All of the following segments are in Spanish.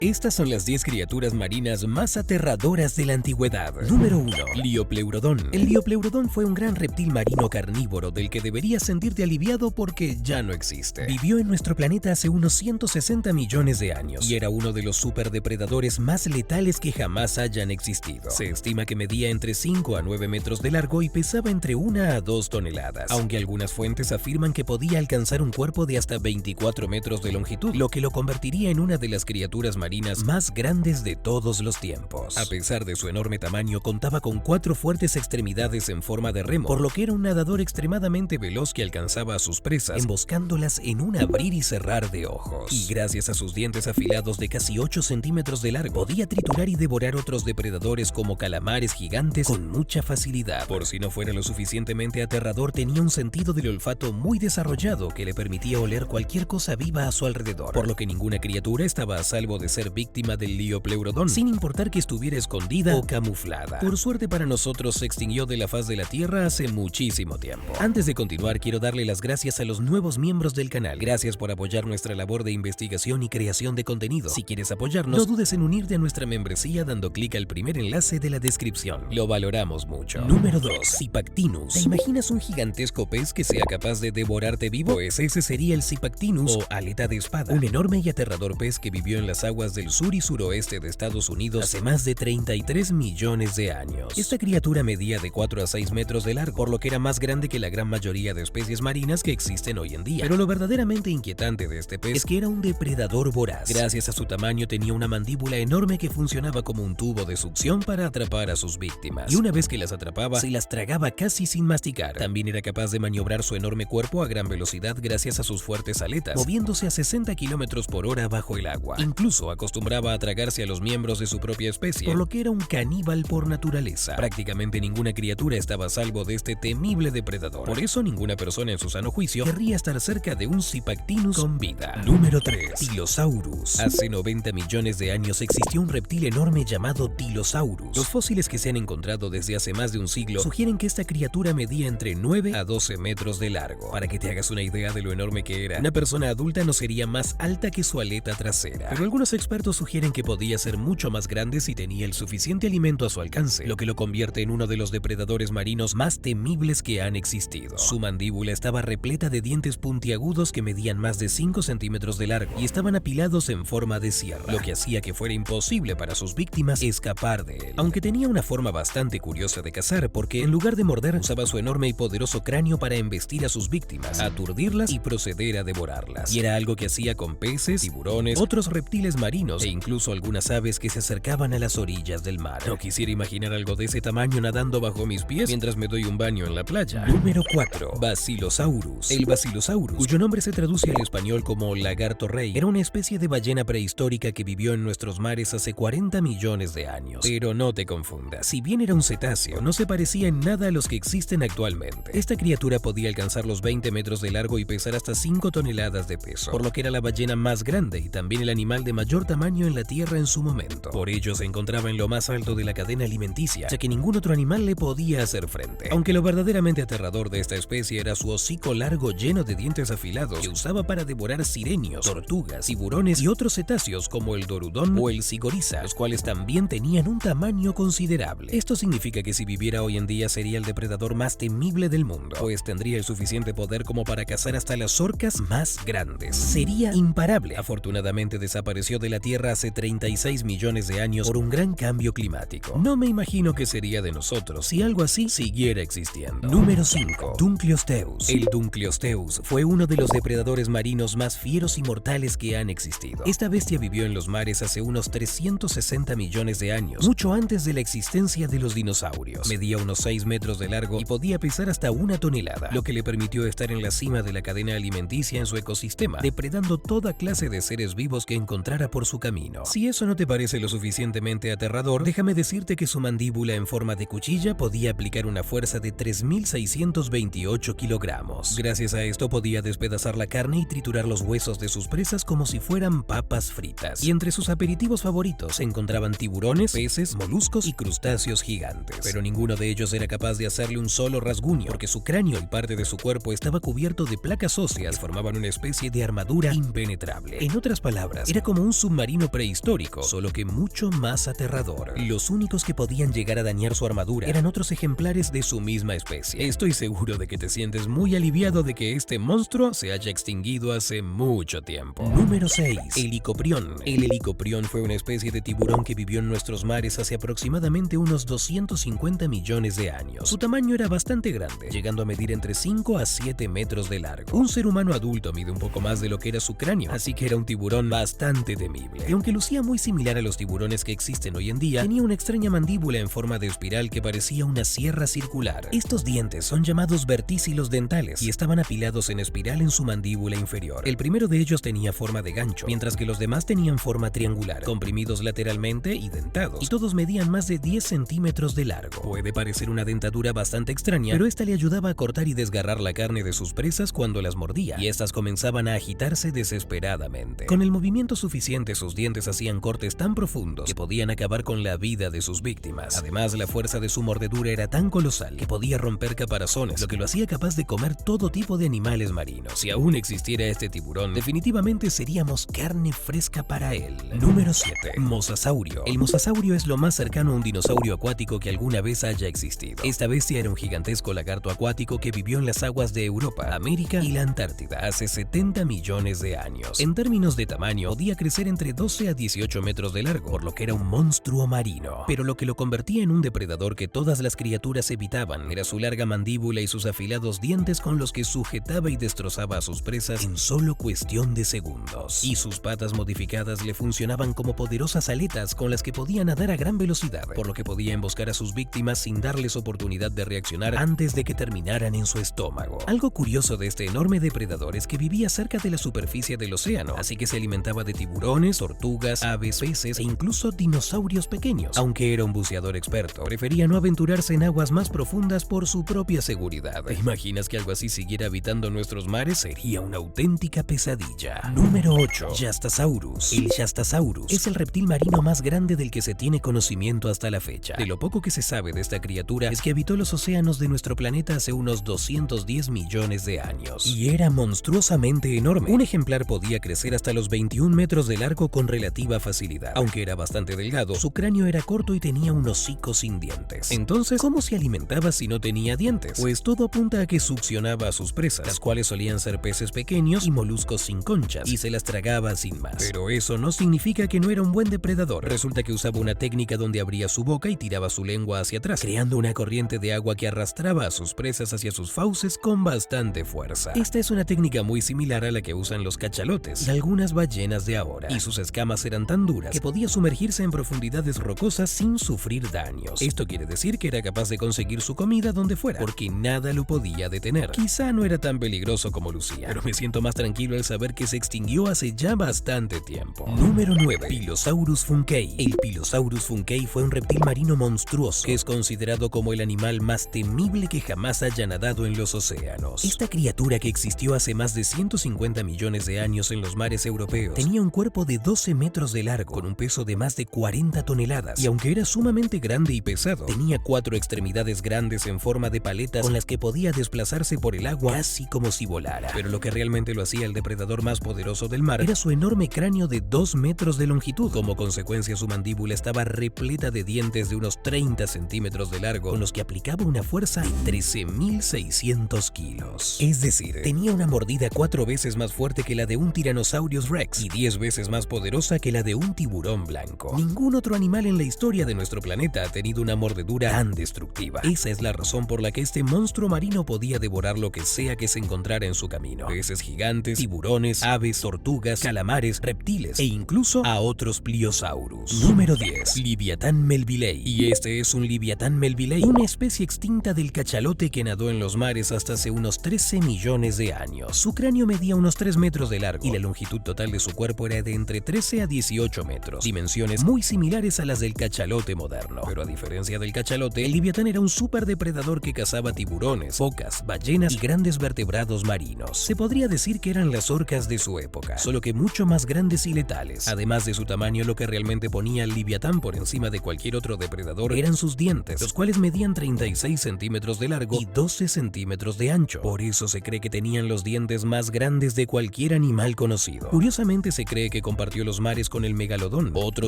Estas son las 10 criaturas marinas más aterradoras de la antigüedad. Número 1. Liopleurodon. El Liopleurodon fue un gran reptil marino carnívoro del que deberías sentirte aliviado porque ya no existe. Vivió en nuestro planeta hace unos 160 millones de años y era uno de los superdepredadores más letales que jamás hayan existido. Se estima que medía entre 5 a 9 metros de largo y pesaba entre 1 a 2 toneladas, aunque algunas fuentes afirman que podía alcanzar un cuerpo de hasta 24 metros de longitud, lo que lo convertiría en una de las criaturas marinas más grandes de todos los tiempos. A pesar de su enorme tamaño, contaba con 4 fuertes extremidades en forma de remo, por lo que era un nadador extremadamente veloz que alcanzaba a sus presas, emboscándolas en un abrir y cerrar de ojos. Y gracias a sus dientes afilados de casi 8 centímetros de largo, podía triturar y devorar otros depredadores como calamares gigantes con mucha facilidad. Por si no fuera lo suficientemente aterrador, tenía un sentido del olfato muy desarrollado que le permitía oler cualquier cosa viva a su alrededor, por lo que ninguna criatura estaba a salvo de ser víctima del Liopleurodon, sin importar que estuviera escondida o camuflada. Por suerte para nosotros, se extinguió de la faz de la Tierra hace muchísimo tiempo. Antes de continuar, quiero darle las gracias a los nuevos miembros del canal. Gracias por apoyar nuestra labor de investigación y creación de contenido. Si quieres apoyarnos, no dudes en unirte a nuestra membresía dando clic al primer enlace de la descripción. Lo valoramos mucho. Número 2. Zipactinus. ¿Te imaginas un gigantesco pez que sea capaz de devorarte vivo? Pues ese sería el Zipactinus o aleta de espada, un enorme y aterrador pez que vivió en las aguas del sur y suroeste de Estados Unidos hace más de 33 millones de años. Esta criatura medía de 4 a 6 metros de largo, por lo que era más grande que la gran mayoría de especies marinas que existen hoy en día. Pero lo verdaderamente inquietante de este pez es que era un depredador voraz. Gracias a su tamaño, tenía una mandíbula enorme que funcionaba como un tubo de succión para atrapar a sus víctimas. Y una vez que las atrapaba, se las tragaba casi sin masticar. También era capaz de maniobrar su enorme cuerpo a gran velocidad gracias a sus fuertes aletas, moviéndose a 60 kilómetros por hora bajo el agua. Incluso acostumbraba a tragarse a los miembros de su propia especie, por lo que era un caníbal por naturaleza. Prácticamente ninguna criatura estaba a salvo de este temible depredador. Por eso ninguna persona en su sano juicio querría estar cerca de un Zipactinus con vida. Número 3. Tylosaurus. Hace 90 millones de años existió un reptil enorme llamado Tylosaurus. Los fósiles que se han encontrado desde hace más de un siglo sugieren que esta criatura medía entre 9 a 12 metros de largo. Para que te hagas una idea de lo enorme que era, una persona adulta no sería más alta que su aleta trasera. Pero algunos expertos sugieren que podía ser mucho más grande si tenía el suficiente alimento a su alcance, lo que lo convierte en uno de los depredadores marinos más temibles que han existido. Su mandíbula estaba repleta de dientes puntiagudos que medían más de 5 centímetros de largo y estaban apilados en forma de sierra, lo que hacía que fuera imposible para sus víctimas escapar de él. Aunque tenía una forma bastante curiosa de cazar, porque en lugar de morder, usaba su enorme y poderoso cráneo para embestir a sus víctimas, aturdirlas y proceder a devorarlas. Y era algo que hacía con peces, tiburones, otros reptiles marinos e incluso algunas aves que se acercaban a las orillas del mar. No quisiera imaginar algo de ese tamaño nadando bajo mis pies mientras me doy un baño en la playa. Número 4. Basilosaurus. El Basilosaurus, cuyo nombre se traduce al español como lagarto rey, era una especie de ballena prehistórica que vivió en nuestros mares hace 40 millones de años. Pero no te confundas, si bien era un cetáceo, no se parecía en nada a los que existen actualmente. Esta criatura podía alcanzar los 20 metros de largo y pesar hasta 5 toneladas de peso, por lo que era la ballena más grande y también el animal de mayor tamaño en la Tierra en su momento. Por ello se encontraba en lo más alto de la cadena alimenticia, ya que ningún otro animal le podía hacer frente. Aunque lo verdaderamente aterrador de esta especie era su hocico largo lleno de dientes afilados que usaba para devorar sirenios, tortugas, tiburones y otros cetáceos como el dorudón o el sigoriza, los cuales también tenían un tamaño considerable. Esto significa que si viviera hoy en día sería el depredador más temible del mundo, pues tendría el suficiente poder como para cazar hasta las orcas más grandes. Sería imparable. Afortunadamente desapareció de la Tierra hace 36 millones de años por un gran cambio climático. No me imagino qué sería de nosotros si algo así siguiera existiendo. Número 5. Dunkleosteus. El Dunkleosteus fue uno de los depredadores marinos más fieros y mortales que han existido. Esta bestia vivió en los mares hace unos 360 millones de años, mucho antes de la existencia de los dinosaurios. Medía unos 6 metros de largo y podía pesar hasta 1 tonelada, lo que le permitió estar en la cima de la cadena alimenticia en su ecosistema, depredando toda clase de seres vivos que encontrara por su camino. Si eso no te parece lo suficientemente aterrador, déjame decirte que su mandíbula en forma de cuchilla podía aplicar una fuerza de 3.628 kilogramos. Gracias a esto podía despedazar la carne y triturar los huesos de sus presas como si fueran papas fritas. Y entre sus aperitivos favoritos se encontraban tiburones, peces, moluscos y crustáceos gigantes. Pero ninguno de ellos era capaz de hacerle un solo rasguño, porque su cráneo y parte de su cuerpo estaba cubierto de placas óseas que formaban una especie de armadura impenetrable. En otras palabras, era como un submarino prehistórico, solo que mucho más aterrador. Los únicos que podían llegar a dañar su armadura eran otros ejemplares de su misma especie. Estoy seguro de que te sientes muy aliviado de que este monstruo se haya extinguido hace mucho tiempo. Número 6. Helicoprión. El helicoprión fue una especie de tiburón que vivió en nuestros mares hace aproximadamente unos 250 millones de años. Su tamaño era bastante grande, llegando a medir entre 5 a 7 metros de largo. Un ser humano adulto mide un poco más de lo que era su cráneo, así que era un tiburón bastante temible. Y aunque lucía muy similar a los tiburones que existen hoy en día, tenía una extraña mandíbula en forma de espiral que parecía una sierra circular. Estos dientes son llamados verticilos dentales y estaban apilados en espiral en su mandíbula inferior. El primero de ellos tenía forma de gancho, mientras que los demás tenían forma triangular, comprimidos lateralmente y dentados, y todos medían más de 10 centímetros de largo. Puede parecer una dentadura bastante extraña, pero esta le ayudaba a cortar y desgarrar la carne de sus presas cuando las mordía, y estas comenzaban a agitarse desesperadamente. Con el movimiento suficiente, sus dientes hacían cortes tan profundos que podían acabar con la vida de sus víctimas. Además, la fuerza de su mordedura era tan colosal que podía romper caparazones, lo que lo hacía capaz de comer todo tipo de animales marinos. Si aún existiera este tiburón, definitivamente seríamos carne fresca para él. Número 7. Mosasaurio. El mosasaurio es lo más cercano a un dinosaurio acuático que alguna vez haya existido. Esta bestia era un gigantesco lagarto acuático que vivió en las aguas de Europa, América y la Antártida hace 70 millones de años. En términos de tamaño, podía crecer entre 12 a 18 metros de largo, por lo que era un monstruo marino. Pero lo que lo convertía en un depredador que todas las criaturas evitaban era su larga mandíbula y sus afilados dientes con los que sujetaba y destrozaba a sus presas en solo cuestión de segundos. Y sus patas modificadas le funcionaban como poderosas aletas con las que podía nadar a gran velocidad, por lo que podía emboscar a sus víctimas sin darles oportunidad de reaccionar antes de que terminaran en su estómago. Algo curioso de este enorme depredador es que vivía cerca de la superficie del océano, así que se alimentaba de tiburones, tortugas, aves, peces e incluso dinosaurios pequeños. Aunque era un buceador experto, prefería no aventurarse en aguas más profundas por su propia seguridad. ¿Te imaginas que algo así siguiera habitando nuestros mares? Sería una auténtica pesadilla. Número 8. Yastasaurus. El Yastasaurus es el reptil marino más grande del que se tiene conocimiento hasta la fecha. De lo poco que se sabe de esta criatura es que habitó los océanos de nuestro planeta hace unos 210 millones de años. Y era monstruosamente enorme. Un ejemplar podía crecer hasta los 21 metros de largo con relativa facilidad. Aunque era bastante delgado, su cráneo era corto y tenía un hocico sin dientes. Entonces, ¿cómo se alimentaba si no tenía dientes? Pues todo apunta a que succionaba a sus presas, las cuales solían ser peces pequeños y moluscos sin conchas, y se las tragaba sin más. Pero eso no significa que no era un buen depredador. Resulta que usaba una técnica donde abría su boca y tiraba su lengua hacia atrás, creando una corriente de agua que arrastraba a sus presas hacia sus fauces con bastante fuerza. Esta es una técnica muy similar a la que usan los cachalotes y algunas ballenas de ahora, y sus escamas eran tan duras que podía sumergirse en profundidades rocosas sin sufrir daños. Esto quiere decir que era capaz de conseguir su comida donde fuera, porque nada lo podía detener. Quizá no era tan peligroso como lucía, pero me siento más tranquilo al saber que se extinguió hace ya bastante tiempo. Número 9. Pilosaurus funkei. El Pilosaurus funkei fue un reptil marino monstruoso que es considerado como el animal más temible que jamás haya nadado en los océanos. Esta criatura, que existió hace más de 150 millones de años en los mares europeos, tenía un cuerpo de 12 metros de largo con un peso de más de 40 toneladas, y aunque era sumamente grande y pesado, tenía 4 extremidades grandes en forma de paletas con las que podía desplazarse por el agua casi como si volara. Pero lo que realmente lo hacía el depredador más poderoso del mar era su enorme cráneo de 2 metros de longitud. Como consecuencia, su mandíbula estaba repleta de dientes de unos 30 centímetros de largo, con los que aplicaba una fuerza de 13.600 kilos. Es decir, tenía una mordida 4 veces más fuerte que la de un Tyrannosaurus Rex y 10 veces más poderosa que la de un tiburón blanco. Ningún otro animal en la historia de nuestro planeta ha tenido una mordedura tan destructiva. Esa es la razón por la que este monstruo marino podía devorar lo que sea que se encontrara en su camino: peces gigantes, tiburones, aves, tortugas, calamares, reptiles e incluso a otros pliosaurus. Número 10. Liviatán melvillei. Y este es un Liviatán melvillei, una especie extinta del cachalote que nadó en los mares hasta hace unos 13 millones de años. Su cráneo medía unos 3 metros de largo y la longitud total de su cuerpo era de entre 13 a 18 metros, dimensiones muy similares a las del cachalote moderno. Pero a diferencia del cachalote, el Liviatán era un superdepredador que cazaba tiburones, focas, ballenas y grandes vertebrados marinos. Se podría decir que eran las orcas de su época, solo que mucho más grandes y letales. Además de su tamaño, lo que realmente ponía al Liviatán por encima de cualquier otro depredador eran sus dientes, los cuales medían 36 centímetros de largo y 12 centímetros de ancho. Por eso se cree que tenían los dientes más grandes de cualquier animal conocido. Curiosamente, se cree que compartían compartió los mares con el megalodón, otro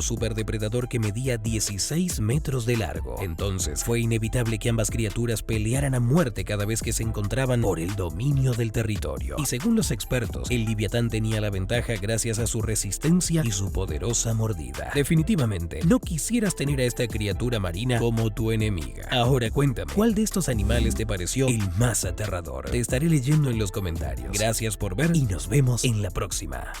superdepredador que medía 16 metros de largo. Entonces fue inevitable que ambas criaturas pelearan a muerte cada vez que se encontraban por el dominio del territorio. Y según los expertos, el Leviatán tenía la ventaja gracias a su resistencia y su poderosa mordida. Definitivamente, no quisieras tener a esta criatura marina como tu enemiga. Ahora cuéntame, ¿cuál de estos animales te pareció el más aterrador? Te estaré leyendo en los comentarios. Gracias por ver y nos vemos en la próxima.